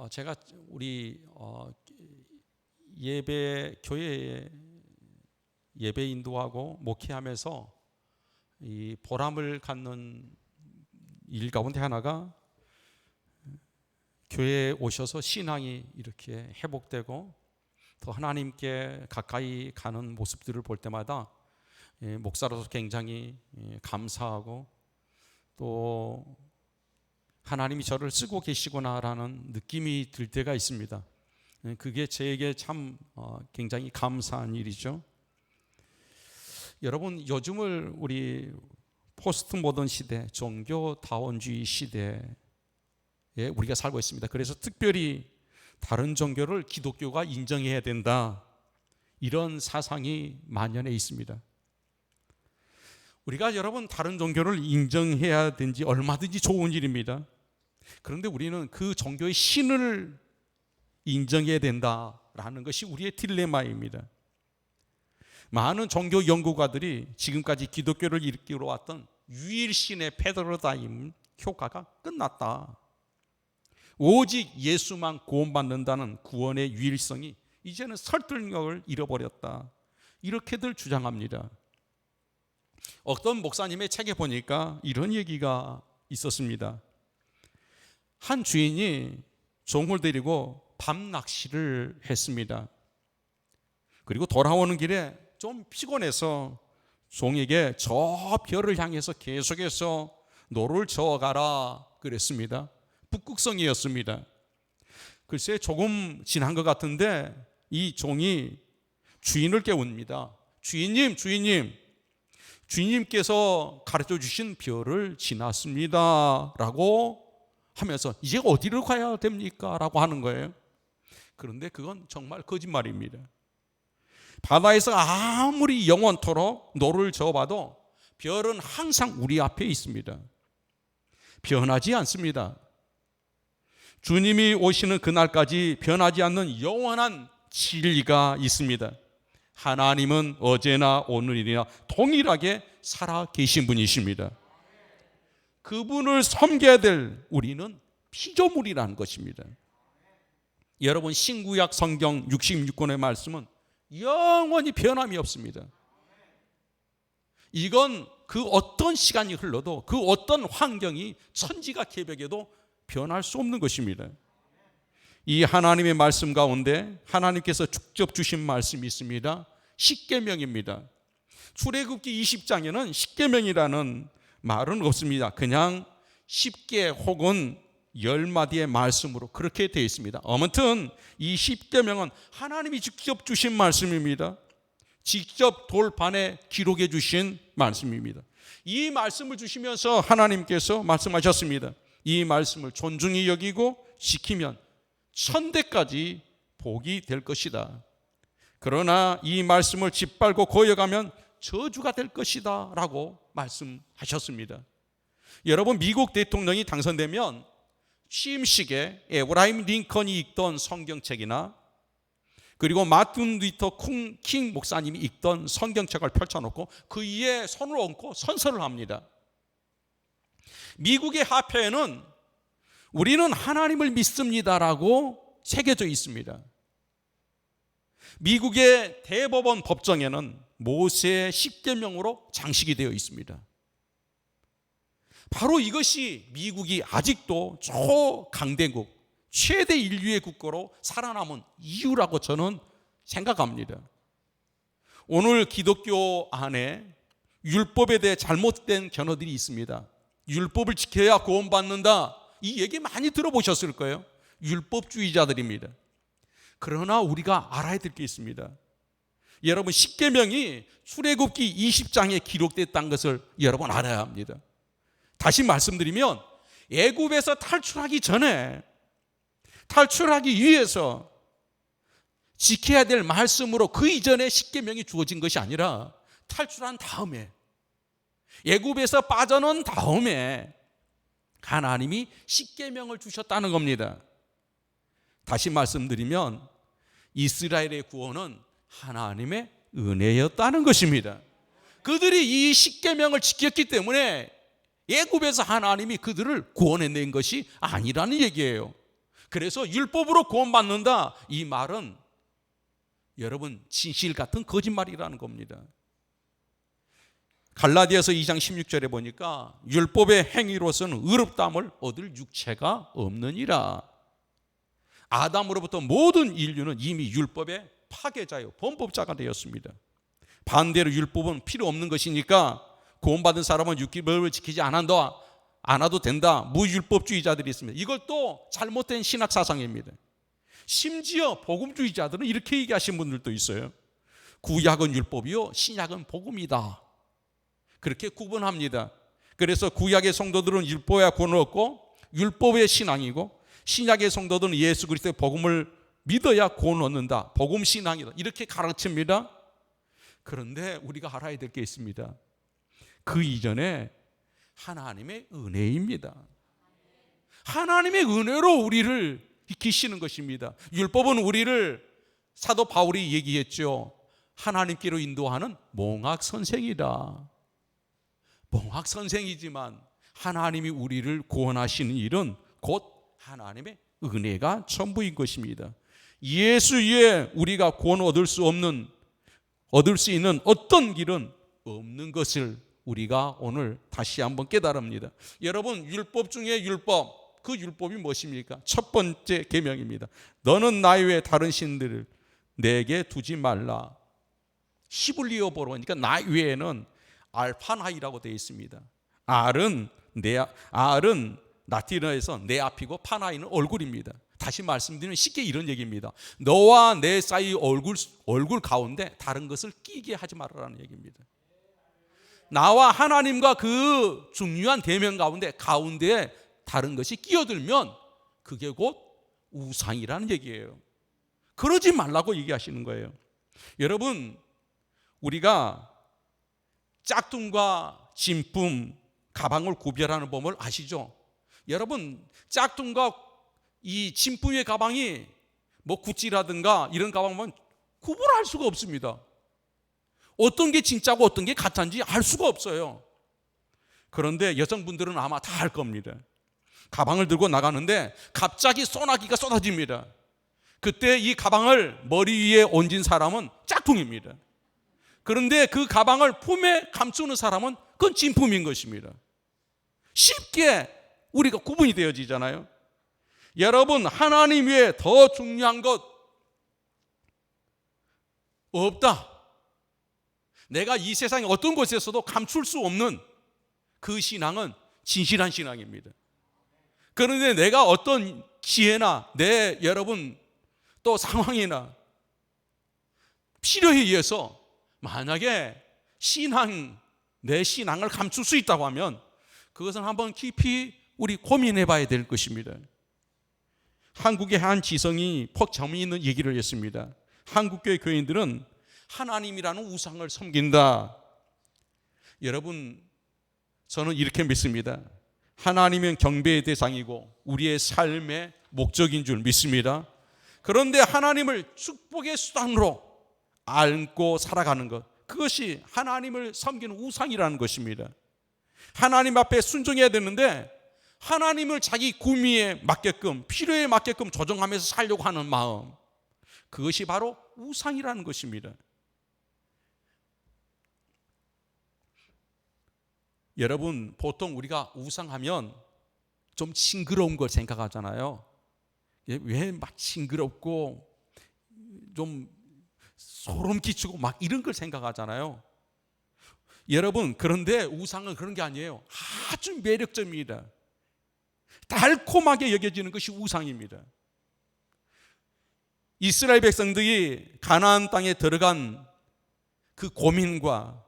제가 우리 교회에 예배 인도하고 목회하면서 이 보람을 갖는 일 가운데 하나가 교회에 오셔서 신앙이 이렇게 회복되고 더 하나님께 가까이 가는 모습들을 볼 때마다 목사로서 굉장히 감사하고 또 하나님이 저를 쓰고 계시구나라는 느낌이 들 때가 있습니다. 그게 저에게 참 굉장히 감사한 일이죠. 여러분, 요즘을 우리 포스트 모던 시대, 종교다원주의 시대에 우리가 살고 있습니다. 그래서 특별히 다른 종교를 기독교가 인정해야 된다, 이런 사상이 만연해 있습니다. 우리가 여러분 다른 종교를 인정해야 되는지 얼마든지 좋은 일입니다. 그런데 우리는 그 종교의 신을 인정해야 된다라는 것이 우리의 딜레마입니다. 많은 종교 연구가들이 지금까지 기독교를 이끌어 왔던 유일신의 패러다임 효과가 끝났다. 오직 예수만 구원받는다는 구원의 유일성이 이제는 설득력을 잃어버렸다, 이렇게들 주장합니다. 어떤 목사님의 책에 보니까 이런 얘기가 있었습니다. 한 주인이 종을 데리고 밤 낚시를 했습니다. 그리고 돌아오는 길에 좀 피곤해서 종에게 저 별을 향해서 계속해서 노를 저어가라 그랬습니다. 북극성이었습니다. 글쎄 조금 지난 것 같은데 이 종이 주인을 깨웁니다. 주인님께서 가르쳐 주신 별을 지났습니다 라고 하면서 이제 어디를 가야 됩니까? 라고 하는 거예요. 그런데 그건 정말 거짓말입니다. 바다에서 아무리 영원토록 노를 저어봐도 별은 항상 우리 앞에 있습니다. 변하지 않습니다. 주님이 오시는 그날까지 변하지 않는 영원한 진리가 있습니다. 하나님은 어제나 오늘이나 동일하게 살아 계신 분이십니다. 그분을 섬겨야 될 우리는 피조물이라는 것입니다. 여러분, 신구약 성경 66권의 말씀은 영원히 변함이 없습니다. 이건 그 어떤 시간이 흘러도 그 어떤 환경이 천지가 개벽해도 변할 수 없는 것입니다. 이 하나님의 말씀 가운데 하나님께서 직접 주신 말씀이 있습니다. 십계명입니다. 출애굽기 20장에는 십계명이라는 말은 없습니다. 그냥 10개 혹은 10마디의 말씀으로 그렇게 되어 있습니다. 아무튼 이 십계명은 하나님이 직접 주신 말씀입니다. 직접 돌판에 기록해 주신 말씀입니다. 이 말씀을 주시면서 하나님께서 말씀하셨습니다. 이 말씀을 존중히 여기고 지키면 천대까지 복이 될 것이다. 그러나 이 말씀을 짓밟고 거역하면 저주가 될 것이다 라고 말씀하셨습니다. 여러분, 미국 대통령이 당선되면 취임식에 에브라임 링컨이 읽던 성경책이나 그리고 마틴 루터 킹 목사님이 읽던 성경책을 펼쳐놓고 그 위에 손을 얹고 선서를 합니다. 미국의 화폐에는 우리는 하나님을 믿습니다라고 새겨져 있습니다. 미국의 대법원 법정에는 모세의 십계명으로 장식이 되어 있습니다. 바로 이것이 미국이 아직도 초강대국, 최대 인류의 국가로 살아남은 이유라고 저는 생각합니다. 오늘 기독교 안에 율법에 대해 잘못된 견해들이 있습니다. 율법을 지켜야 구원받는다, 이 얘기 많이 들어보셨을 거예요. 율법주의자들입니다. 그러나 우리가 알아야 될 게 있습니다. 여러분, 십계명이 출애굽기 20장에 기록됐다는 것을 여러분 알아야 합니다. 다시 말씀드리면 애굽에서 탈출하기 전에, 탈출하기 위해서 지켜야 될 말씀으로 그 이전에 십계명이 주어진 것이 아니라 탈출한 다음에, 애굽에서 빠져난 다음에 하나님이 십계명을 주셨다는 겁니다. 다시 말씀드리면 이스라엘의 구원은 하나님의 은혜였다는 것입니다. 그들이 이 십계명을 지켰기 때문에 애굽에서 하나님이 그들을 구원해낸 것이 아니라는 얘기예요. 그래서 율법으로 구원받는다, 이 말은 여러분 진실 같은 거짓말이라는 겁니다. 갈라디아서 2장 16절에 보니까 율법의 행위로서는 의롭다함을 얻을 육체가 없느니라. 아담으로부터 모든 인류는 이미 율법의 파괴자요, 범법자가 되었습니다. 반대로 율법은 필요 없는 것이니까 구원받은 사람은 율법을 지키지 않아도 된다, 무율법주의자들이 있습니다. 이걸 또 잘못된 신학 사상입니다. 심지어 복음주의자들은 이렇게 얘기하신 분들도 있어요. 구약은 율법이요, 신약은 복음이다. 그렇게 구분합니다. 그래서 구약의 성도들은 율법에 구원을 얻고 율법의 신앙이고, 신약의 성도들은 예수 그리스도의 복음을 믿어야 구원을 얻는다, 복음 신앙이다, 이렇게 가르칩니다. 그런데 우리가 알아야 될 게 있습니다. 그 이전에 하나님의 은혜입니다. 하나님의 은혜로 우리를 지키시는 것입니다. 율법은 우리를, 사도 바울이 얘기했죠, 하나님께로 인도하는 몽학 선생이다. 몽학 선생이지만 하나님이 우리를 구원하시는 일은 곧 하나님의 은혜가 전부인 것입니다. 예수 위에 우리가 구원 얻을 수 있는 어떤 길은 없는 것을 우리가 오늘 다시 한번 깨달습니다. 여러분, 율법 중에 율법, 그 율법이 무엇입니까? 첫 번째 계명입니다. 너는 나 외에 다른 신들을 내게 두지 말라. 히브리어 보니까 나 외에는 알파나이라고 되어 있습니다. 알은 라틴어에서 내 앞이고 파나이는 얼굴입니다. 다시 말씀드리면 쉽게 이런 얘기입니다. 너와 내 사이 얼굴 가운데 다른 것을 끼게 하지 말라는 얘기입니다. 나와 하나님과 그 중요한 대면 가운데에 다른 것이 끼어들면 그게 곧 우상이라는 얘기예요. 그러지 말라고 얘기하시는 거예요. 여러분, 우리가 짝퉁과 진품 가방을 구별하는 법을 아시죠? 여러분, 짝퉁과 이 진품의 가방이 뭐 구찌라든가 이런 가방 보면 구분할 수가 없습니다. 어떤 게 진짜고 어떤 게 가짜인지 알 수가 없어요. 그런데 여성분들은 아마 다 알 겁니다. 가방을 들고 나가는데 갑자기 소나기가 쏟아집니다. 그때 이 가방을 머리 위에 얹은 사람은 짝퉁입니다. 그런데 그 가방을 품에 감추는 사람은 그건 진품인 것입니다. 쉽게 우리가 구분이 되어지잖아요. 여러분, 하나님 외에 더 중요한 것 없다. 내가 이 세상에 어떤 곳에서도 감출 수 없는 그 신앙은 진실한 신앙입니다. 그런데 내가 어떤 기회나 여러분 또 상황이나 필요에 의해서 만약에 내 신앙을 감출 수 있다고 하면 그것은 한번 깊이 우리 고민해 봐야 될 것입니다. 한국의 한 지성이 재미있는 얘기를 했습니다. 한국교회 교인들은 하나님이라는 우상을 섬긴다. 여러분, 저는 이렇게 믿습니다. 하나님은 경배의 대상이고 우리의 삶의 목적인 줄 믿습니다. 그런데 하나님을 축복의 수단으로 안고 살아가는 것, 그것이 하나님을 섬기는 우상이라는 것입니다. 하나님 앞에 순종해야 되는데 하나님을 자기 구미에 맞게끔, 필요에 맞게끔 조정하면서 살려고 하는 마음, 그것이 바로 우상이라는 것입니다. 여러분, 보통 우리가 우상하면 좀 징그러운 걸 생각하잖아요. 왜 막 징그럽고 좀 소름 끼치고 막 이런 걸 생각하잖아요. 여러분, 그런데 우상은 그런 게 아니에요. 아주 매력적입니다. 달콤하게 여겨지는 것이 우상입니다. 이스라엘 백성들이 가나안 땅에 들어간 그 고민과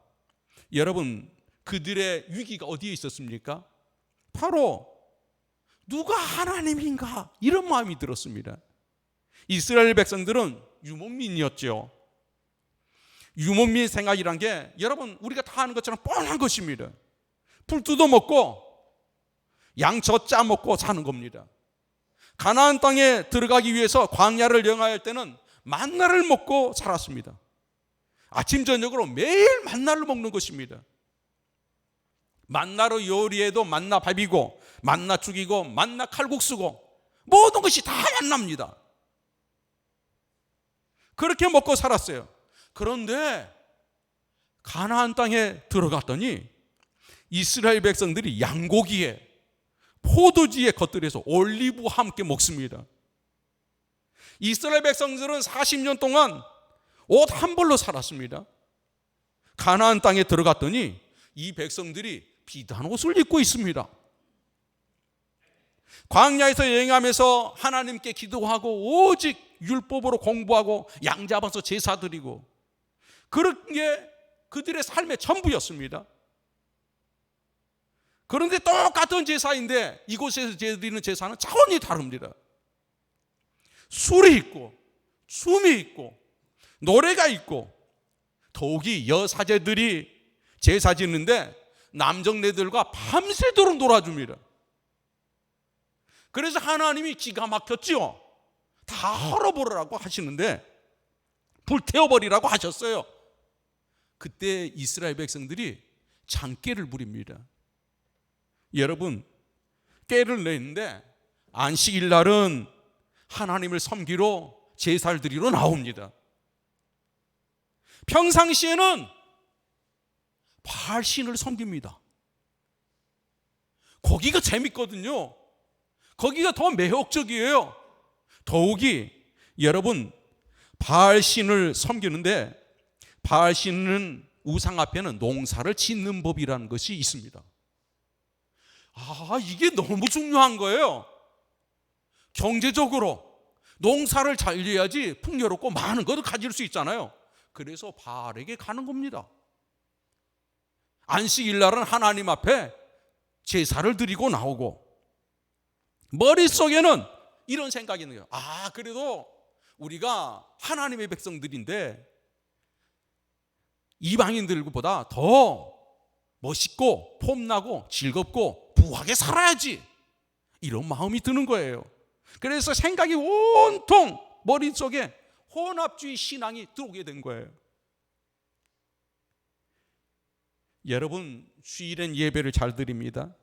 여러분, 그들의 위기가 어디에 있었습니까? 바로 누가 하나님인가, 이런 마음이 들었습니다. 이스라엘 백성들은 유목민이었죠. 유목민 생활이란 게 여러분 우리가 다 아는 것처럼 뻔한 것입니다. 풀 뜯어먹고 양젖 짜먹고 사는 겁니다. 가나안 땅에 들어가기 위해서 광야를 영화할 때는 만나를 먹고 살았습니다. 아침 저녁으로 매일 만나를 먹는 것입니다. 만나로 요리해도 만나 밥이고 만나 죽이고 만나 칼국수고 모든 것이 다 만납니다. 그렇게 먹고 살았어요. 그런데 가나안 땅에 들어갔더니 이스라엘 백성들이 양고기에 포도주에 겉들여서 올리브와 함께 먹습니다. 이스라엘 백성들은 40년 동안 옷 한 벌로 살았습니다. 가나안 땅에 들어갔더니 이 백성들이 비단 옷을 입고 있습니다. 광야에서 여행하면서 하나님께 기도하고 오직 율법으로 공부하고 양 잡아서 제사 드리고, 그런 게 그들의 삶의 전부였습니다. 그런데 똑같은 제사인데 이곳에서 드리는 제사는 차원이 다릅니다. 술이 있고 춤이 있고 노래가 있고, 더욱이 여사제들이 제사 짓는데 남정네들과 밤새도록 놀아줍니다. 그래서 하나님이 기가 막혔죠. 다 헐어버리라고 하시는데 불태워버리라고 하셨어요. 그때 이스라엘 백성들이 장깨를 부립니다. 여러분, 깨를 내는데 안식일 날은 하나님을 섬기러 제사를 드리러 나옵니다. 평상시에는 바알신을 섬깁니다. 거기가 재밌거든요. 거기가 더 매혹적이에요. 더욱이 여러분, 바알신을 섬기는데 바알신은 우상 앞에는 농사를 짓는 법이라는 것이 있습니다. 이게 너무 중요한 거예요. 경제적으로 농사를 잘 지어야지 풍요롭고 많은 것을 가질 수 있잖아요. 그래서 바알에게 가는 겁니다. 안식일 날은 하나님 앞에 제사를 드리고 나오고, 머릿속에는 이런 생각이 있는 거예요. 그래도 우리가 하나님의 백성들인데 이방인들보다 더 멋있고 폼나고 즐겁고 부하게 살아야지, 이런 마음이 드는 거예요. 그래서 생각이 온통 머릿속에 혼합주의 신앙이 들어오게 된 거예요. 여러분, 주일엔 예배를 잘 드립니다.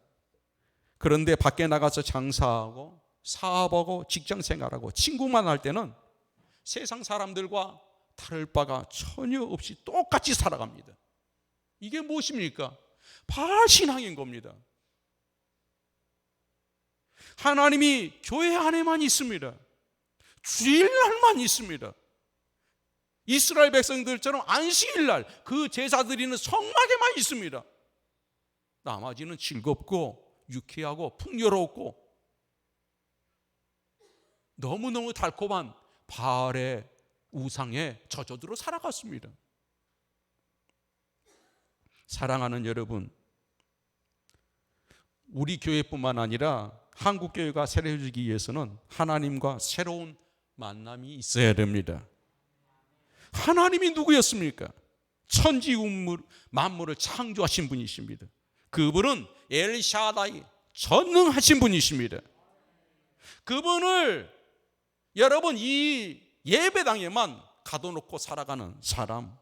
그런데 밖에 나가서 장사하고 사업하고 직장생활하고 친구만 할 때는 세상 사람들과 다를 바가 전혀 없이 똑같이 살아갑니다. 이게 무엇입니까? 바알 신앙인 겁니다. 하나님이 교회 안에만 있습니다. 주일날만 있습니다. 이스라엘 백성들처럼 안식일날 그 제사 드리는 성막에만 있습니다. 나머지는 즐겁고 유쾌하고 풍요롭고 너무너무 달콤한 바알의 우상에 젖어들어 살아갔습니다. 사랑하는 여러분, 우리 교회뿐만 아니라 한국 교회가 새로워지기 위해서는 하나님과 새로운 만남이 있어야 됩니다. 하나님이 누구였습니까? 천지 만물을 창조하신 분이십니다. 그분은 엘샤다이, 전능하신 분이십니다. 그분을 여러분 이 예배당에만 가둬놓고 살아가는 사람,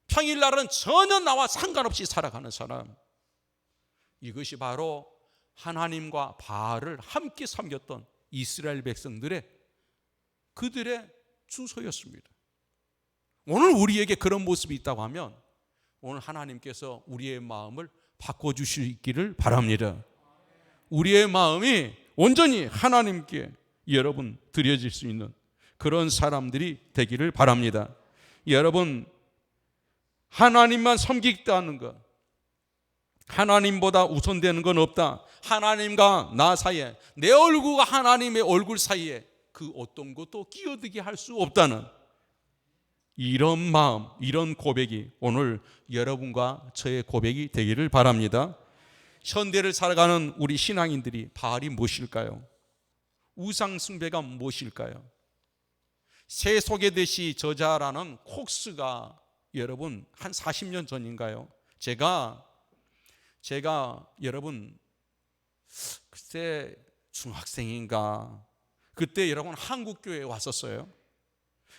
평일날은 전혀 나와 상관없이 살아가는 사람, 이것이 바로 하나님과 바알을 함께 섬겼던 이스라엘 백성들의 그들의 주소였습니다. 오늘 우리에게 그런 모습이 있다고 하면 오늘 하나님께서 우리의 마음을 바꿔주시기를 바랍니다. 우리의 마음이 온전히 하나님께 여러분 드려질 수 있는 그런 사람들이 되기를 바랍니다. 여러분, 하나님만 섬기겠다는 것, 하나님보다 우선되는 건 없다. 하나님과 나 사이에, 내 얼굴과 하나님의 얼굴 사이에 그 어떤 것도 끼어들게 할 수 없다는 이런 마음, 이런 고백이 오늘 여러분과 저의 고백이 되기를 바랍니다. 현대를 살아가는 우리 신앙인들이 바알이 무엇일까요? 우상 숭배가 무엇일까요? 새 소개되시 저자라는 콕스가 여러분 한 40년 전인가요? 제가 여러분 그때 중학생인가, 그때 여러분 한국교회에 왔었어요.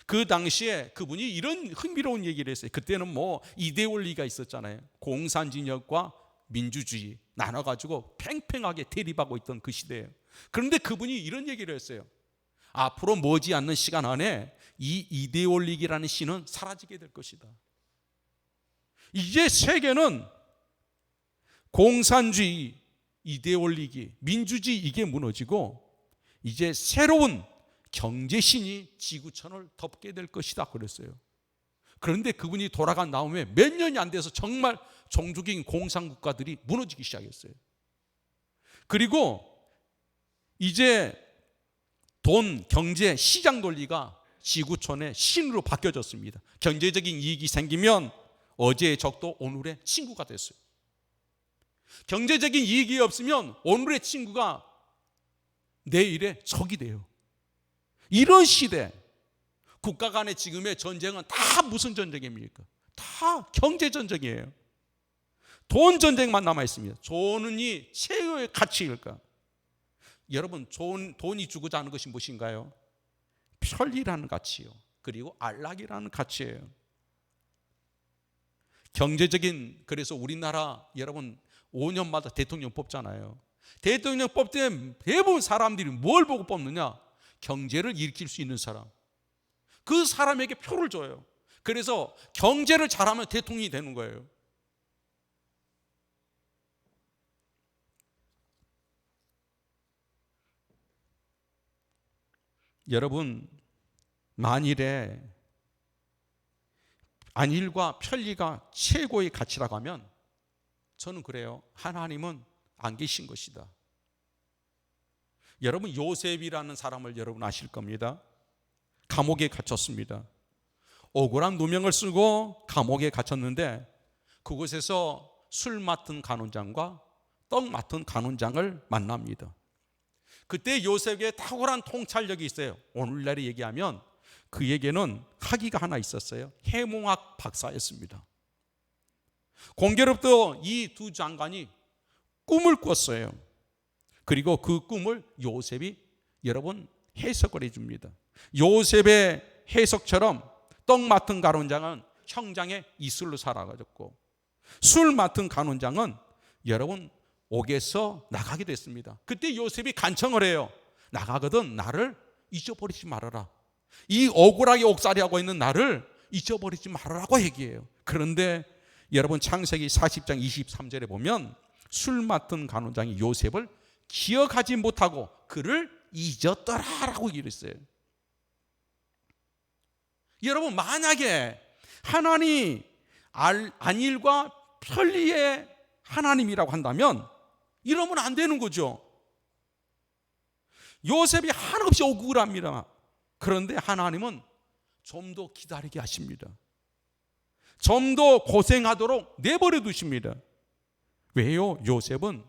그 당시에 그분이 이런 흥미로운 얘기를 했어요. 그때는 뭐 이데올리가 있었잖아요. 공산진영과 민주주의 나눠가지고 팽팽하게 대립하고 있던 그 시대예요. 그런데 그분이 이런 얘기를 했어요. 앞으로 머지않는 시간 안에 이 이데올리기라는 신은 사라지게 될 것이다. 이제 세계는 공산주의, 이데올리기, 민주주의 이게 무너지고 이제 새로운 경제신이 지구촌을 덮게 될 것이다 그랬어요. 그런데 그분이 돌아간 다음에 몇 년이 안 돼서 정말 종주적인 공산국가들이 무너지기 시작했어요. 그리고 이제 돈, 경제, 시장 논리가 지구촌의 신으로 바뀌어졌습니다. 경제적인 이익이 생기면 어제의 적도 오늘의 친구가 됐어요. 경제적인 이익이 없으면 오늘의 친구가 내일의 적이 돼요. 이런 시대, 국가 간의 지금의 전쟁은 다 무슨 전쟁입니까? 다 경제 전쟁이에요. 돈 전쟁만 남아 있습니다. 돈이 최고의 가치일까? 여러분, 돈이 주고자 하는 것이 무엇인가요? 편리라는 가치요. 그리고 안락이라는 가치예요. 경제적인, 그래서 우리나라 여러분 5년마다 대통령 뽑잖아요. 대통령 뽑을 때 대부분 사람들이 뭘 보고 뽑느냐? 경제를 일으킬 수 있는 사람. 그 사람에게 표를 줘요. 그래서 경제를 잘하면 대통령이 되는 거예요. 여러분, 만일에 안일과 편리가 최고의 가치라고 하면 저는 그래요. 하나님은 안 계신 것이다. 여러분, 요셉이라는 사람을 여러분 아실 겁니다. 감옥에 갇혔습니다. 억울한 누명을 쓰고 감옥에 갇혔는데 그곳에서 술 맡은 간원장과 떡 맡은 간원장을 만납니다. 그때 요셉에게 탁월한 통찰력이 있어요. 오늘날에 얘기하면 그에게는 학위가 하나 있었어요. 해몽학 박사였습니다. 공교롭도 이 두 장관이 꿈을 꿨어요. 그리고 그 꿈을 요셉이 여러분 해석을 해줍니다. 요셉의 해석처럼 떡 맡은 간원장은 형장의 이슬로 살아가졌고 술 맡은 간원장은 여러분 옥에서 나가게 됐습니다. 그때 요셉이 간청을 해요. 나가거든 나를 잊어버리지 말아라. 이 억울하게 옥살이하고 있는 나를 잊어버리지 말아라고 얘기해요. 그런데 여러분 창세기 40장 23절에 보면 술 맡은 간원장이 요셉을 기억하지 못하고 그를 잊었더라라고 이랬어요. 여러분, 만약에 하나님이 안일과 편리의 하나님이라고 한다면 이러면 안 되는 거죠. 요셉이 한없이 억울합니다. 그런데 하나님은 좀 더 기다리게 하십니다. 좀 더 고생하도록 내버려 두십니다. 왜요? 요셉은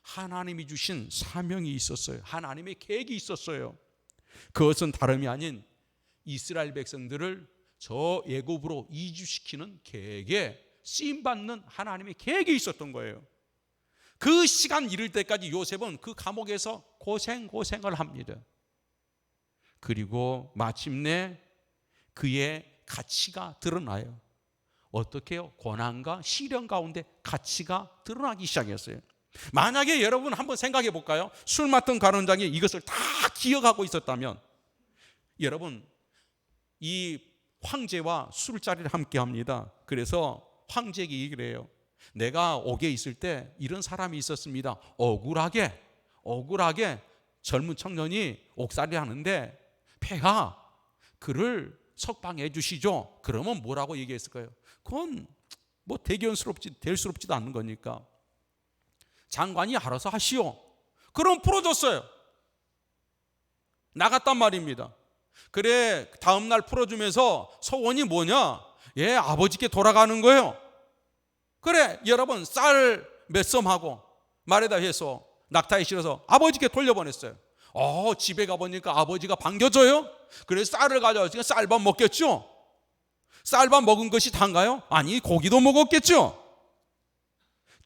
하나님이 주신 사명이 있었어요. 하나님의 계획이 있었어요. 그것은 다름이 아닌 이스라엘 백성들을 저 애굽으로 이주시키는 계획에 쓰임받는 하나님의 계획이 있었던 거예요. 그 시간 이를 때까지 요셉은 그 감옥에서 고생을 합니다. 그리고 마침내 그의 가치가 드러나요. 어떻게 해요? 고난과 시련 가운데 가치가 드러나기 시작했어요. 만약에 여러분 한번 생각해 볼까요? 술 맡은 간원장이 이것을 다 기억하고 있었다면 여러분 이 황제와 술자리를 함께 합니다. 그래서 황제에게 얘기를 해요. 내가 옥에 있을 때 이런 사람이 있었습니다. 억울하게 젊은 청년이 옥살이 하는데 폐하 그를 석방해 주시죠. 그러면 뭐라고 얘기했을까요? 그건 뭐 될 수 없지도 않는 거니까 장관이 알아서 하시오. 그럼 풀어줬어요. 나갔단 말입니다. 그래 다음날 풀어주면서 소원이 뭐냐? 예, 아버지께 돌아가는 거예요. 그래 여러분 쌀 몇 섬하고 말에다 해서 낙타에 실어서 아버지께 돌려보냈어요. 집에 가보니까 아버지가 반겨줘요. 그래서 쌀을 가져와서 쌀밥 먹겠죠. 쌀밥 먹은 것이 단가요? 아니 고기도 먹었겠죠.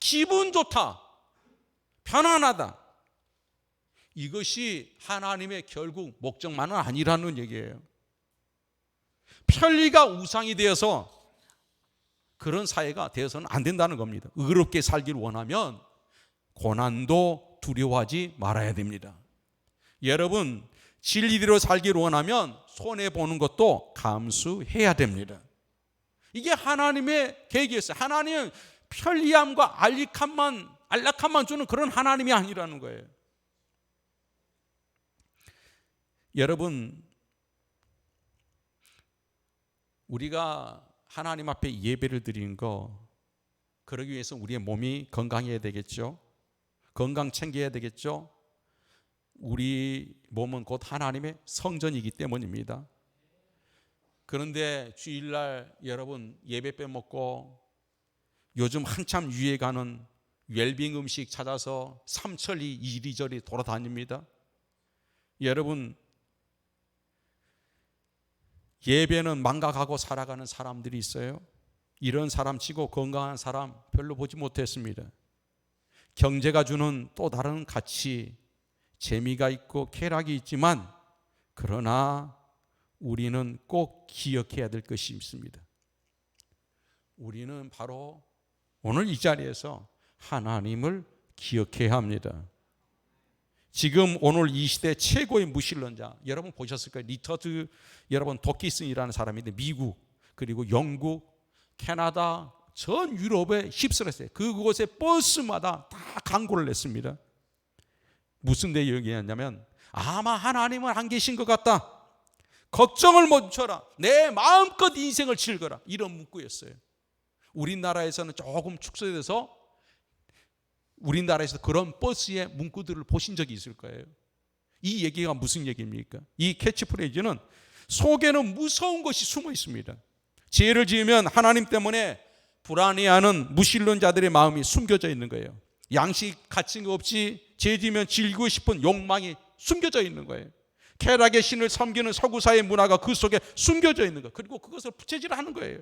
기분 좋다, 편안하다. 이것이 하나님의 결국 목적만은 아니라는 얘기예요. 편리가 우상이 되어서 그런 사회가 되어서는 안 된다는 겁니다. 의롭게 살기를 원하면 고난도 두려워하지 말아야 됩니다. 여러분, 진리대로 살기를 원하면 손해보는 것도 감수해야 됩니다. 이게 하나님의 계획이었어요. 하나님은 편리함과 안락함만 주는 그런 하나님이 아니라는 거예요. 여러분, 우리가 하나님 앞에 예배를 드리는 거, 그러기 위해서 우리의 몸이 건강해야 되겠죠. 건강 챙겨야 되겠죠. 우리 몸은 곧 하나님의 성전이기 때문입니다. 그런데 주일날 여러분 예배 빼먹고 요즘 한참 유행하는 웰빙 음식 찾아서 삼천리 이리저리 돌아다닙니다. 여러분, 예배는 망각하고 살아가는 사람들이 있어요. 이런 사람 치고 건강한 사람 별로 보지 못했습니다. 경제가 주는 또 다른 가치, 재미가 있고 쾌락이 있지만, 그러나 우리는 꼭 기억해야 될 것이 있습니다. 우리는 바로 오늘 이 자리에서 하나님을 기억해야 합니다. 지금 오늘 이 시대 최고의 무신론자, 여러분 보셨을 거예요. 리처드 여러분 도키슨이라는 사람인데, 미국 그리고 영국, 캐나다, 전 유럽에 휩쓸었어요. 그곳에 버스마다 다 광고를 냈습니다. 무슨 내용이었냐면, 아마 하나님은 안 계신 것 같다, 걱정을 멈춰라, 내 마음껏 인생을 즐거라, 이런 문구였어요. 우리나라에서는 조금 축소돼서 우리나라에서 그런 버스의 문구들을 보신 적이 있을 거예요. 이 얘기가 무슨 얘기입니까? 이 캐치프레이즈는 속에는 무서운 것이 숨어 있습니다. 죄를 지으면 하나님 때문에 불안해하는 무신론자들의 마음이 숨겨져 있는 거예요. 양식 가진 거 없이 죄 지으면 즐기고 싶은 욕망이 숨겨져 있는 거예요. 쾌락의 신을 섬기는 서구사의 문화가 그 속에 숨겨져 있는 거예요. 그리고 그것을 부채질하는 거예요.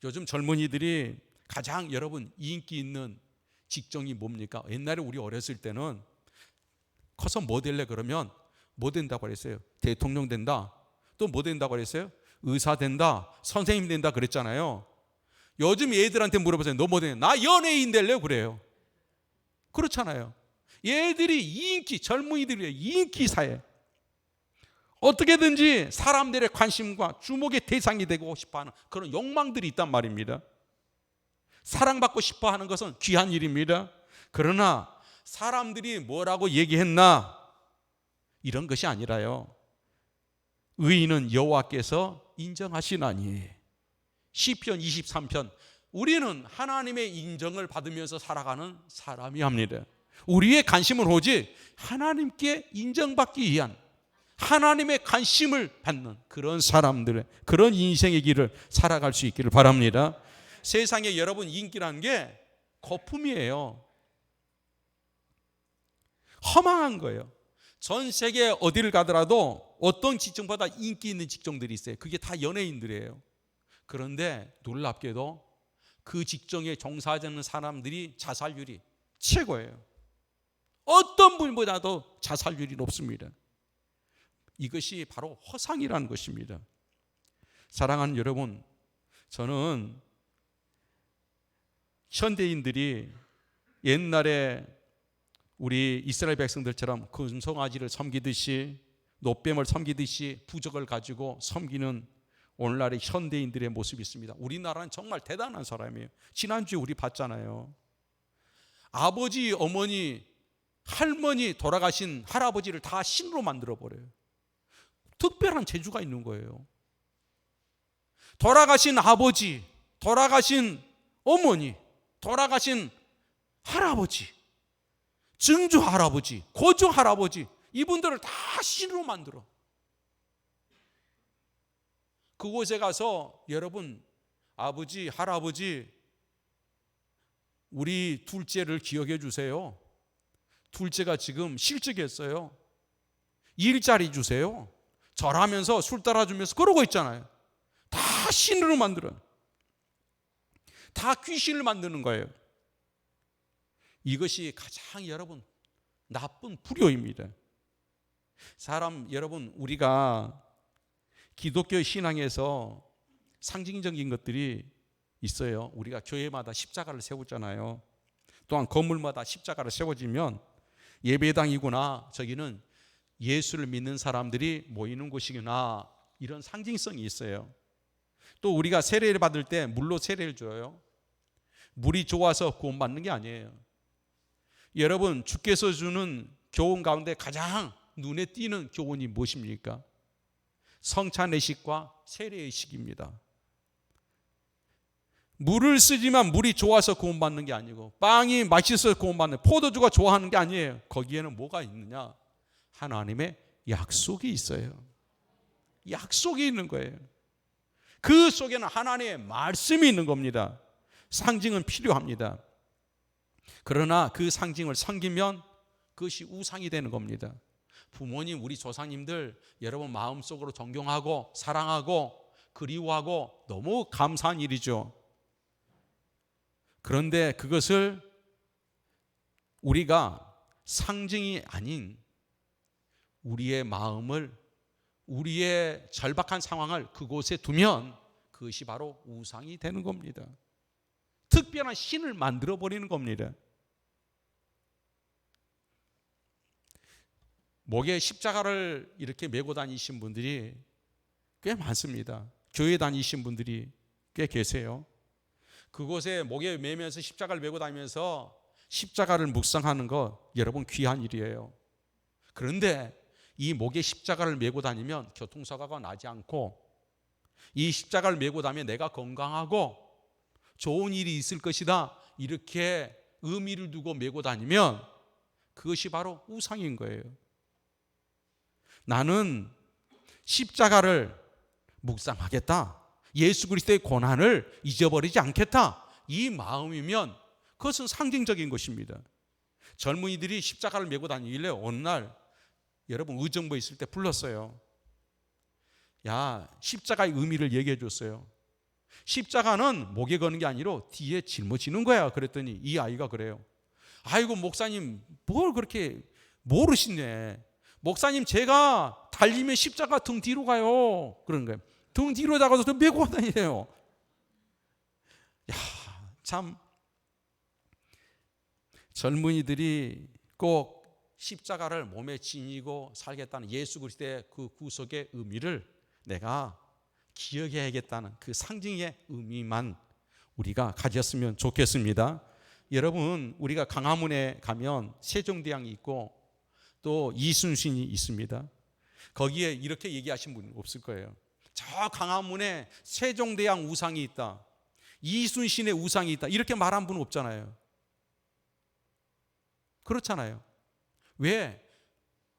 요즘 젊은이들이 가장 여러분 인기 있는 직종이 뭡니까? 옛날에 우리 어렸을 때는 커서 뭐 될래 그러면 뭐 된다고 그랬어요? 대통령 된다. 또 뭐 된다고 그랬어요? 의사 된다, 선생님 된다 그랬잖아요. 요즘 애들한테 물어보세요. 너 뭐 되냐? 나 연예인 될래요? 그래요. 그렇잖아요. 얘들이 젊은이들이 인기 사회, 어떻게든지 사람들의 관심과 주목의 대상이 되고 싶어하는 그런 욕망들이 있단 말입니다. 사랑받고 싶어하는 것은 귀한 일입니다. 그러나 사람들이 뭐라고 얘기했나, 이런 것이 아니라요, 의인은 여호와께서 인정하시나니. 시편 23편, 우리는 하나님의 인정을 받으면서 살아가는 사람이 합니다. 우리의 관심은 오직 하나님께 인정받기 위한, 하나님의 관심을 받는 그런 사람들의, 그런 인생의 길을 살아갈 수 있기를 바랍니다. 세상에 여러분 인기라는 게 거품이에요. 허망한 거예요. 전 세계 어디를 가더라도 어떤 직종보다 인기 있는 직종들이 있어요. 그게 다 연예인들이에요. 그런데 놀랍게도 그 직종에 종사하는 사람들이 자살률이 최고예요. 어떤 분보다도 자살률이 높습니다. 이것이 바로 허상이라는 것입니다. 사랑하는 여러분, 저는 현대인들이 옛날에 우리 이스라엘 백성들처럼 금송아지를 섬기듯이, 노뱀을 섬기듯이 부적을 가지고 섬기는 오늘날의 현대인들의 모습이 있습니다. 우리나라는 정말 대단한 사람이에요. 지난주에 우리 봤잖아요. 아버지, 어머니, 할머니, 돌아가신 할아버지를 다 신으로 만들어버려요. 특별한 재주가 있는 거예요. 돌아가신 아버지, 돌아가신 어머니, 돌아가신 할아버지, 증조 할아버지, 고조 할아버지, 이분들을 다 신으로 만들어. 그곳에 가서 여러분, 아버지, 할아버지, 우리 둘째를 기억해 주세요. 둘째가 지금 실직했어요. 일자리 주세요. 절하면서 술 따라주면서 그러고 있잖아요. 다 신으로 만들어요. 다 귀신을 만드는 거예요. 이것이 가장 여러분 나쁜 불효입니다. 여러분, 우리가 기독교 신앙에서 상징적인 것들이 있어요. 우리가 교회마다 십자가를 세우잖아요. 또한 건물마다 십자가를 세워지면 예배당이구나, 저기는 예수를 믿는 사람들이 모이는 곳이구나, 이런 상징성이 있어요. 또 우리가 세례를 받을 때 물로 세례를 줘요. 물이 좋아서 구원받는 게 아니에요. 여러분, 주께서 주는 교훈 가운데 가장 눈에 띄는 교훈이 무엇입니까? 성찬의식과 세례의식입니다. 물을 쓰지만 물이 좋아서 구원받는 게 아니고, 빵이 맛있어서 구원받는, 포도주가 좋아하는 게 아니에요. 거기에는 뭐가 있느냐? 하나님의 약속이 있어요. 약속이 있는 거예요. 그 속에는 하나님의 말씀이 있는 겁니다. 상징은 필요합니다. 그러나 그 상징을 섬기면 그것이 우상이 되는 겁니다. 부모님, 우리 조상님들 여러분 마음속으로 존경하고 사랑하고 그리워하고 너무 감사한 일이죠. 그런데 그것을 우리가 상징이 아닌 우리의 마음을, 우리의 절박한 상황을 그곳에 두면 그것이 바로 우상이 되는 겁니다. 특별한 신을 만들어 버리는 겁니다. 목에 십자가를 이렇게 메고 다니신 분들이 꽤 많습니다. 교회 다니신 분들이 꽤 계세요. 그곳에 목에 매면서 십자가를 메고 다니면서 십자가를 묵상하는 거 여러분 귀한 일이에요. 그런데 이 목에 십자가를 메고 다니면 교통사고가 나지 않고, 이 십자가를 메고 다니면 내가 건강하고 좋은 일이 있을 것이다, 이렇게 의미를 두고 메고 다니면 그것이 바로 우상인 거예요. 나는 십자가를 묵상하겠다, 예수 그리스도의 고난을 잊어버리지 않겠다, 이 마음이면 그것은 상징적인 것입니다. 젊은이들이 십자가를 메고 다니길래 어느 날 여러분 의정부에 있을 때 불렀어요. 야, 십자가의 의미를 얘기해 줬어요. 십자가는 목에 거는 게 아니라 뒤에 짊어지는 거야. 그랬더니 이 아이가 그래요. 아이고 목사님, 뭘 그렇게 모르시네. 목사님, 제가 달리면 십자가 등 뒤로 가요. 그런 거예요. 등 뒤로 나가서 또 메고 다니네요. 야, 참 젊은이들이 꼭 십자가를 몸에 지니고 살겠다는 예수 그리스도의 그 구속의 의미를 내가 기억해야겠다는 그 상징의 의미만 우리가 가졌으면 좋겠습니다. 여러분, 우리가 강화문에 가면 세종대왕이 있고 또 이순신이 있습니다. 거기에 이렇게 얘기하신 분 없을 거예요. 저 강화문에 세종대왕 우상이 있다, 이순신의 우상이 있다, 이렇게 말한 분은 없잖아요. 그렇잖아요. 왜?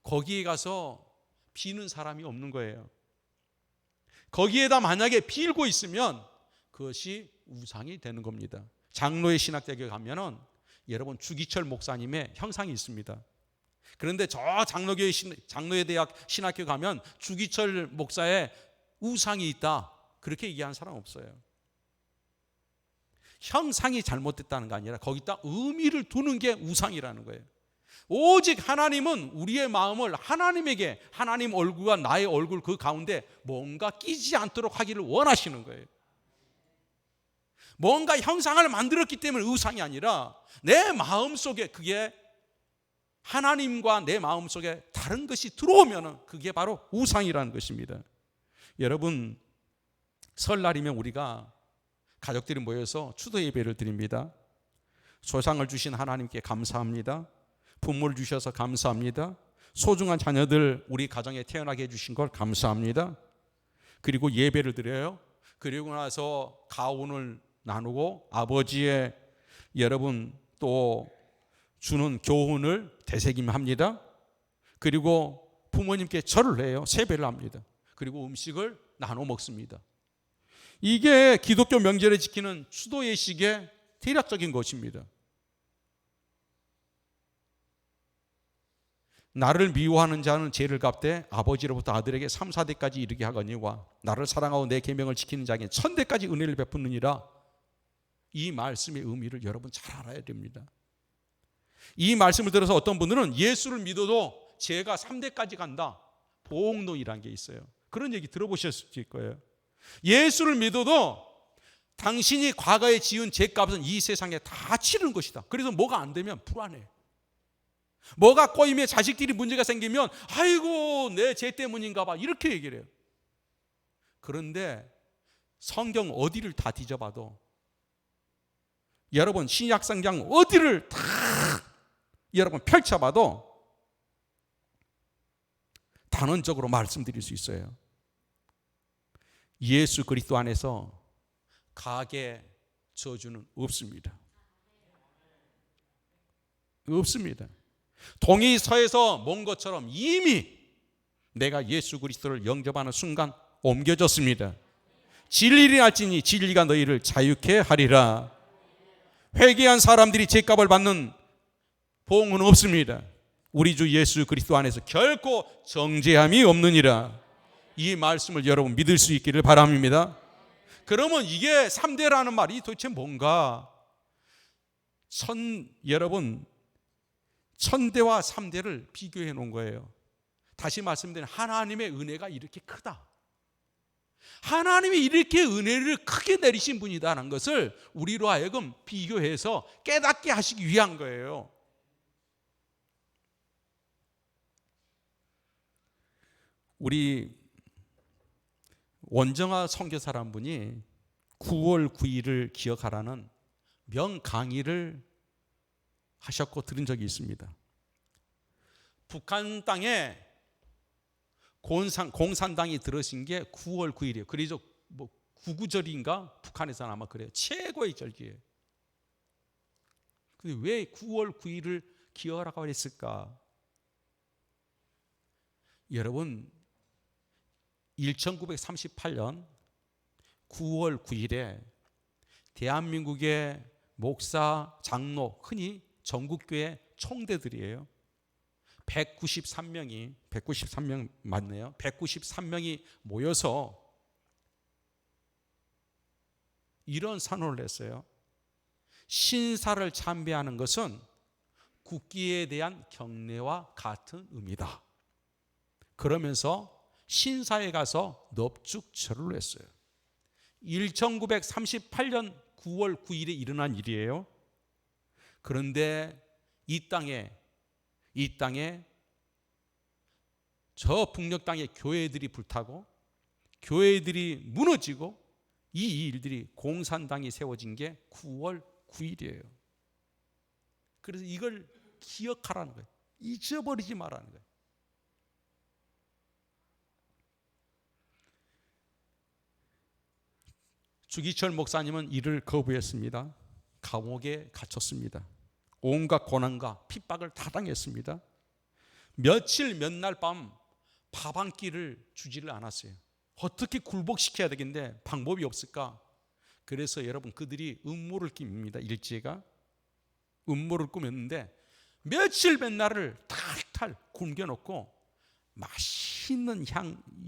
거기에 가서 비는 사람이 없는 거예요. 거기에다 만약에 빌고 있으면 그것이 우상이 되는 겁니다. 장로의 신학대학에 가면은 여러분 주기철 목사님의 형상이 있습니다. 그런데 저 장로의 대학 신학교 가면 주기철 목사의 우상이 있다, 그렇게 얘기하는 사람 없어요. 형상이 잘못됐다는 게 아니라 거기다 의미를 두는 게 우상이라는 거예요. 오직 하나님은 우리의 마음을 하나님에게, 하나님 얼굴과 나의 얼굴 그 가운데 뭔가 끼지 않도록 하기를 원하시는 거예요. 뭔가 형상을 만들었기 때문에 우상이 아니라 내 마음속에, 그게 하나님과 내 마음속에 다른 것이 들어오면 그게 바로 우상이라는 것입니다. 여러분, 설날이면 우리가 가족들이 모여서 추도 예배를 드립니다. 조상을 주신 하나님께 감사합니다. 부모를 주셔서 감사합니다. 소중한 자녀들 우리 가정에 태어나게 해주신 걸 감사합니다. 그리고 예배를 드려요. 그리고 나서 가훈을 나누고 아버지의 여러분 또 주는 교훈을 되새김합니다. 그리고 부모님께 절을 해요. 세배를 합니다. 그리고 음식을 나눠 먹습니다. 이게 기독교 명절을 지키는 추도 예식의 대략적인 것입니다. 나를 미워하는 자는 죄를 갚되 아버지로부터 아들에게 3, 4대까지 이르게 하거니와 나를 사랑하고 내 계명을 지키는 자에게 1000대까지 은혜를 베푸느니라. 이 말씀의 의미를 여러분 잘 알아야 됩니다. 이 말씀을 들어서 어떤 분들은 예수를 믿어도 죄가 3대까지 간다, 보응론이라는 게 있어요. 그런 얘기 들어보셨을 거예요. 예수를 믿어도 당신이 과거에 지은 죄값은 이 세상에 다 치르는 것이다. 그래서 뭐가 안 되면 불안해. 뭐가 꼬이면 자식들이 문제가 생기면 아이고 내 죄 때문인가 봐 이렇게 얘기를 해요. 그런데 성경 어디를 다 뒤져봐도 여러분 신약 성경 어디를 다 여러분 펼쳐봐도 단언적으로 말씀드릴 수 있어요. 예수 그리스도 안에서 가게 저주는 없습니다. 없습니다. 동이 서에서 먼 것처럼 이미 내가 예수 그리스도를 영접하는 순간 옮겨졌습니다. 진리를 알지니 진리가 너희를 자유케 하리라. 회개한 사람들이 죄값을 받는 보응은 없습니다. 우리 주 예수 그리스도 안에서 결코 정죄함이 없느니라. 이 말씀을 여러분 믿을 수 있기를 바랍니다. 그러면 이게 3대라는 말이 도대체 뭔가? 여러분 천대와 3대를 비교해 놓은 거예요. 다시 말씀드리면 하나님의 은혜가 이렇게 크다. 하나님이 이렇게 은혜를 크게 내리신 분이다라는 것을 우리로 하여금 비교해서 깨닫게 하시기 위한 거예요. 우리 원정아 선교사라 한 분이 9월 9일을 기억하라는 명강의를 하셨고 들은 적이 있습니다. 북한 땅에 공산당이 들어선 게 9월 9일이에요. 그래서 뭐 구구절인가 북한에서는 아마 그래요. 최고의 절기예요. 근데 왜 9월 9일을 기억하라고 했을까? 여러분 1938년 9월 9일에 대한민국의 목사, 장로, 흔히 전국교회 총대들이에요. 193명 맞네요. 193명이 모여서 이런 선언을 했어요. 신사를 참배하는 것은 국기에 대한 경례와 같은 의미다. 그러면서 신사에 가서 넙죽절을 했어요. 1938년 9월 9일에 일어난 일이에요. 그런데 이 땅에 저 북녘 땅에 교회들이 불타고 교회들이 무너지고 이 일들이 공산당이 세워진 게 9월 9일이에요. 그래서 이걸 기억하라는 거예요. 잊어버리지 말라는 거예요. 주기철 목사님은 이를 거부했습니다. 감옥에 갇혔습니다. 온갖 고난과 핍박을 다 당했습니다. 며칠 몇 날 밤 밥 한 끼를 주지를 않았어요. 어떻게 굴복시켜야 되겠는데 방법이 없을까? 그래서 여러분 그들이 음모를 낍니다. 일제가 음모를 꾸몄는데 며칠 몇 날을 탈탈 굶겨놓고 맛있는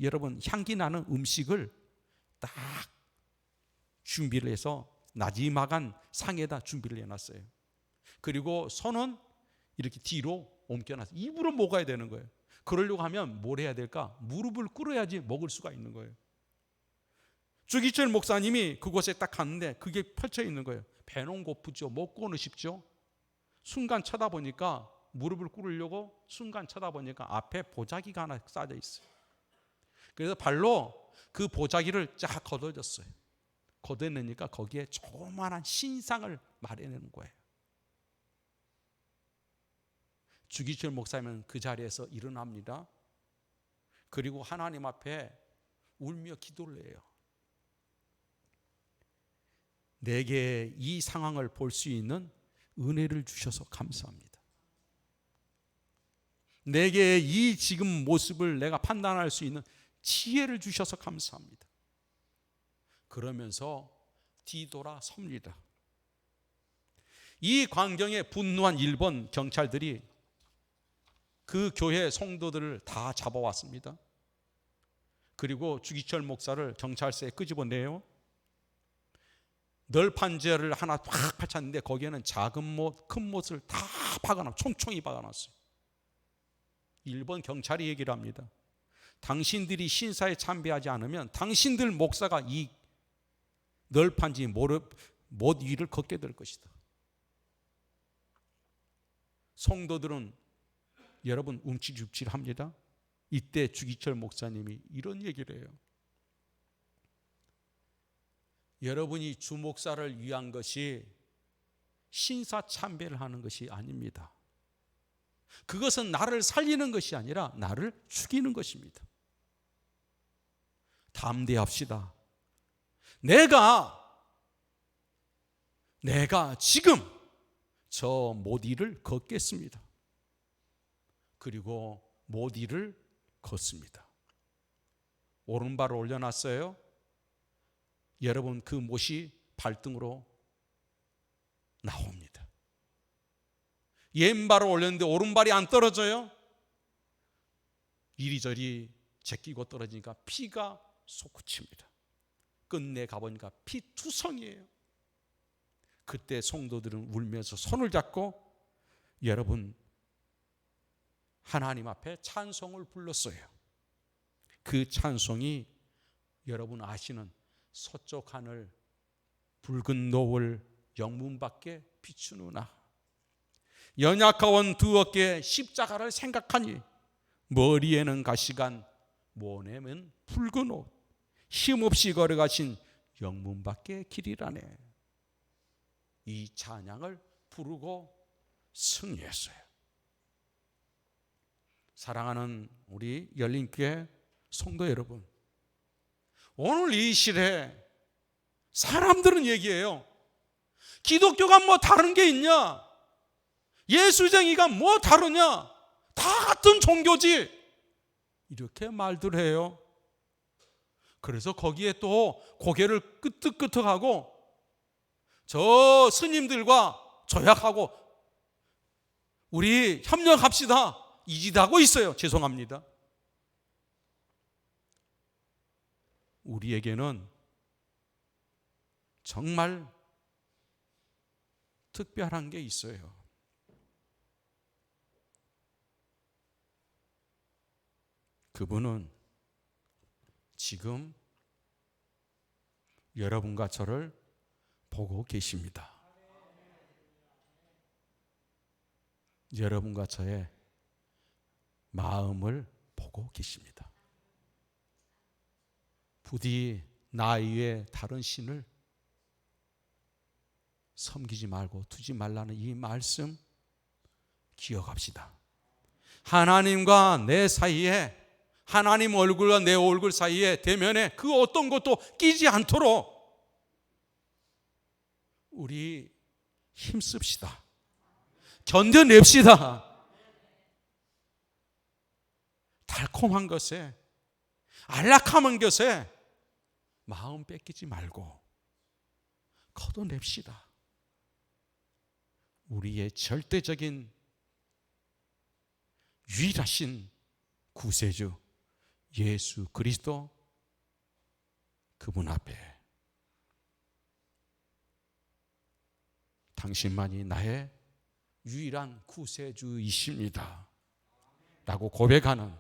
여러분 향기 나는 음식을 딱 준비를 해서 나지막한 상에다 준비를 해놨어요. 그리고 손은 이렇게 뒤로 옮겨놨어요. 입으로 먹어야 되는 거예요. 그러려고 하면 뭘 해야 될까? 무릎을 꿇어야지 먹을 수가 있는 거예요. 주기철 목사님이 그곳에 딱 갔는데 그게 펼쳐 있는 거예요. 배는 고프죠. 먹고는 싶죠. 순간 쳐다보니까 무릎을 꿇으려고 순간 쳐다보니까 앞에 보자기가 하나 쌓여 있어요. 그래서 발로 그 보자기를 쫙 걷어줬어요. 걷어내니까 거기에 조그마한 신상을 마련하는 거예요. 주기철 목사님은 그 자리에서 일어납니다. 그리고 하나님 앞에 울며 기도를 해요. 내게 이 상황을 볼 수 있는 은혜를 주셔서 감사합니다. 내게 이 지금 모습을 내가 판단할 수 있는 지혜를 주셔서 감사합니다. 그러면서 뒤돌아 섭니다. 이 광경에 분노한 일본 경찰들이 그 교회 성도들을 다 잡아왔습니다. 그리고 주기철 목사를 경찰서에 끄집어내요. 널판 재를 하나 확 펼쳤는데 거기에는 작은 못, 큰 못을 다 박아놨어요. 총총히 박아놨어요. 일본 경찰이 얘기를 합니다. 당신들이 신사에 참배하지 않으면 당신들 목사가 이 널판지 못 위를 걷게 될 것이다. 성도들은 여러분 움찔움찔합니다. 이때 주기철 목사님이 이런 얘기를 해요. 여러분이 주목사를 위한 것이 신사참배를 하는 것이 아닙니다. 그것은 나를 살리는 것이 아니라 나를 죽이는 것입니다. 담대합시다. 내가 지금 저 모디를 걷겠습니다. 그리고 모디를 걷습니다. 오른발을 올려놨어요. 여러분 그 못이 발등으로 나옵니다. 왼발을 올렸는데 오른발이 안 떨어져요. 이리저리 제끼고 떨어지니까 피가 솟구칩니다. 끝내 가보니까 피투성이에요. 그때 성도들은 울면서 손을 잡고 여러분 하나님 앞에 찬송을 불렀어요. 그 찬송이 여러분 아시는 서쪽 하늘 붉은 노을 영문 밖에 비추누나 연약하원 두 어깨에 십자가를 생각하니 머리에는 가시관 몸에는 붉은 옷 힘없이 걸어가신 영문 밖에 길이라네. 이 찬양을 부르고 승리했어요. 사랑하는 우리 열린교회 성도 여러분, 오늘 이 시대에 사람들은 얘기해요. 기독교가 뭐 다른 게 있냐? 예수쟁이가 뭐 다르냐? 다 같은 종교지. 이렇게 말들 해요. 그래서 거기에 또 고개를 끄덕끄덕하고 저 스님들과 조약하고 우리 협력합시다 이 짓 하고 있어요. 죄송합니다. 우리에게는 정말 특별한 게 있어요. 그분은 지금 여러분과 저를 보고 계십니다. 여러분과 저의 마음을 보고 계십니다. 부디 나 이외에 다른 신을 섬기지 말고 두지 말라는 이 말씀 기억합시다. 하나님과 내 사이에, 하나님 얼굴과 내 얼굴 사이에 대면에 그 어떤 것도 끼지 않도록 우리 힘씁시다. 견뎌냅시다. 달콤한 것에, 안락함한 것에 마음 뺏기지 말고 걷어냅시다. 우리의 절대적인 유일하신 구세주 예수 그리스도 그분 앞에 당신만이 나의 유일한 구세주이십니다 라고 고백하는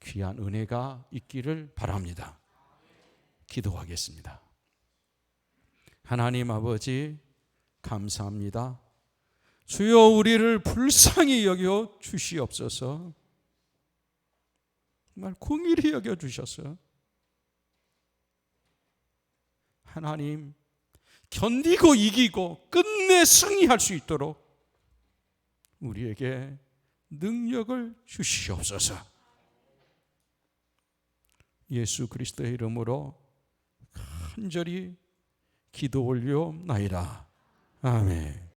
귀한 은혜가 있기를 바랍니다. 기도하겠습니다. 하나님 아버지 감사합니다. 주여 우리를 불쌍히 여겨 주시옵소서. 정말 긍휼히 여겨 주셔서 하나님 견디고 이기고 끝내 승리할 수 있도록 우리에게 능력을 주시옵소서. 예수 그리스도의 이름으로 간절히 기도 올리옵나이다. 아멘.